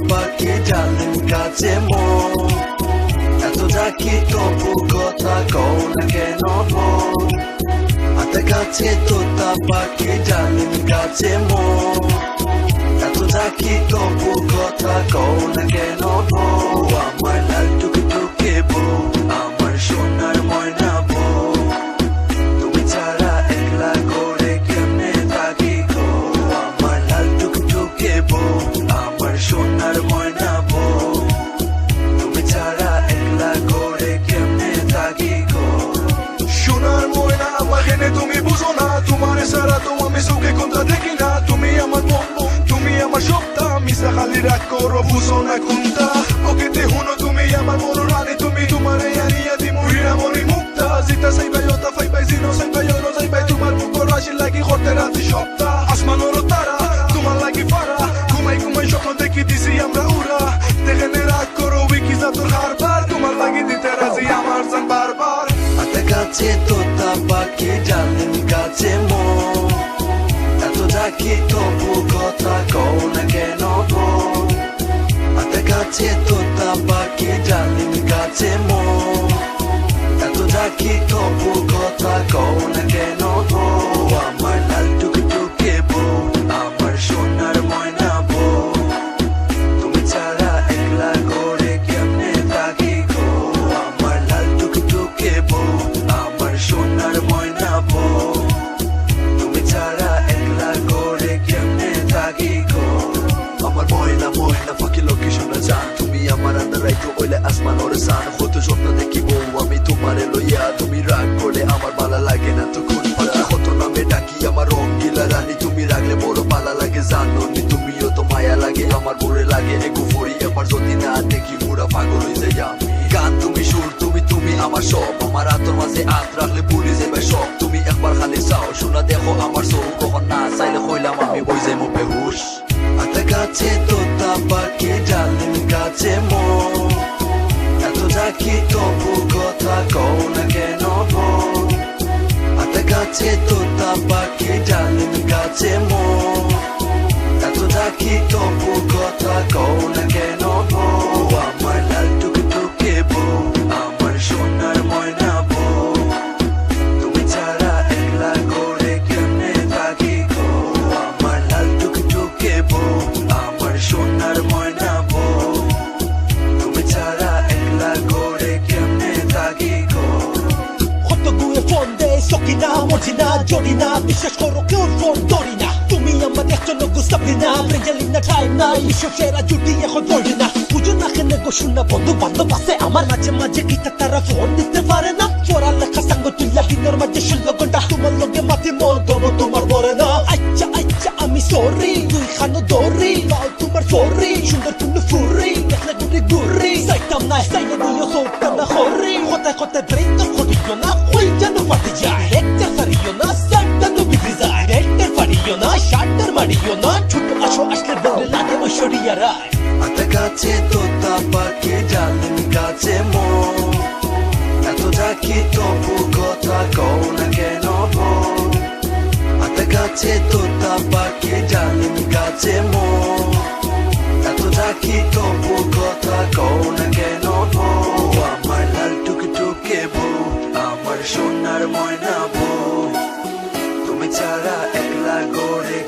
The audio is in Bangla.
পাখি জালিম কাছে মন এত ডাকি তবু কথা কও না কেন বোন হাতে কাছে তোতা পাখি জালিম কাছে মন এত ডাকি তবু কথা কও না কেন বোন আমার লাল টুকটুকে বউ আমার সোনার ময়না বউ তুমি ছাড়া একলা করে কেমনে থাকি গো আমার লাল টুকটুকে বউ আমার সোনার ময়না বউ তুমি ছাড়া একলা করে কেমনে থাকি গো সোনার ময়না আমার হেনে তুমি বুঝো না তোমার সারা তো আমি চোখে কোনটা দেখি না তুমি আমার বউ তুমি আমার সপ্তাহ মিশা খালি রাগ করো বুঝো না কোনটা ওকে তে হুনো তুমি আমার মন রানী তুমি তোমারে আনিয়া দিমু হীরামণি মুক্তা জিতা সাইবাই ওতা ফাইবাই জিনো সাইবাই ওনো সাইবাই তোমার বুক রাশি লাগি করতে রাতি সপ্তাহ আসমানোর তারা তোমার লাগি পারা ঘুমাই ঘুমাই স্বপ্ন দেখি দিছি আমরা উড়া দেখেনে রাগ করো উইকি জাতুর হারবার তোমার লাগি দিতে রাজি আমার জান বারবার হাতে কাছে তোতা পাখি জালিম কাছে মন এত ডাকি তবু কথা কও না কেন বোন হাতে কাছে তোতা পাখি জালিম কাছে মন এত ডাকি তবু কথা কও না কেন বোন আমার লাল টুকটুকে বউ আমার সোনার ময়না বউ তুমি ছাড়া একলা করে কেমনে থাকি গো আমার লাল টুকটুকে বউ আমার সোনার ময়না বউ তুমি ছাড়া একলা করে কেমনে থাকি গো আমার ময়না ময়না ফাঁকি লোকেশনে যান তুমি আমার আন্দার রাইতো ওইলে আসমান ওরে সান কত স্বপ্ন দেখি বউ আমি তোমারে লইয়া তুমি রাগ করলে আমার ভালো লাগে না তো কোন পাখি কত নামে ডাকি আমার রঙ্গিলা রানী তুমি রাখলে বড় ভালো লাগে জানো নি তুমিও তো মায়া লাগে আমার বুড়ে লাগে এগো ফরি আমার যদি না দেখি পুরা পাগল হয়ে যাই আমি গান তুমি সুর তুমি তুমি আমার সব আমার আতর মাঝে আত রাখলে ভুলে যাবে সব তুমি একবার খালি চাও শোনা দেখো আমার চোখ কখন না চাইলে কইলাম আমি ওই যে মো বেহুশ হাতে কাছে তোতা পাখি জালিম কাছে মন এত ডাকি তবু কথা কও না কেন বোন হাতে কাছে তোতা পাখি জালিম কাছে মন এত ডাকি তবু কথা কও না কেন বোন আমার লাল টুকটুকে বউ আমার সোনার ময়না বউ তুমি ছাড়া একলা করে কেমনে থাকি গো আমার লাল টুকটুকে বউ আমার সোনার ময়না বউ তুমি ছাড়া একলা করে কেমনে থাকি গো কত গুয়ে ফোন দেয় সকি না মজি না জড়ি না বিশ্বাস করো কেউ ফোন ধরি না তুমি আমার একজন গুস্তাপি না ব্রেঞ্জালি না টাইম না ঈশ্বরেরা জুটি এখন পড়ি না বুঝো না কেন গো শুনা বন্ধু বান্ধব আছে আমার মাঝে মাঝে কিতা তারা ফোন দিতে পারে না পড়ালেখা সাঙ্গ তুল্লা দিনের মাঝে 16 ঘন্টা তোমার লগে মাতি মন দেবো তোমার পরে না আচ্ছা আচ্ছা আমি সরি তুই খানো দরি লাল তোমার সরি সুন্দর তুমি ফুরি দেখলে গুড়ি গুড়ি সাইতাম না সাইলে দিও সোটা না হরি কোথায় কোথায় ব্রেক তো করিও না ওই যেন ফাটি যায় একটা সারিও না সাইটা তো বিধি যায় একটা ফাড়িও না শাটার মারিও না ছোট আসো আসলে বলে লাগে ঐশ্বরিয়া রায় হাতে কাছে তোতা পাখি জালিম কাছে মন এত ডাকি তবু কথা কও না কেন বোন হাতে কাছে তোতা পাখি জালিম কাছে মন এত ডাকি তবু কথা কও না কেন বোন আমার লাল টুকটুকে বউ আমার সোনার ময়না বউ তুমি ছাড়া একলা করে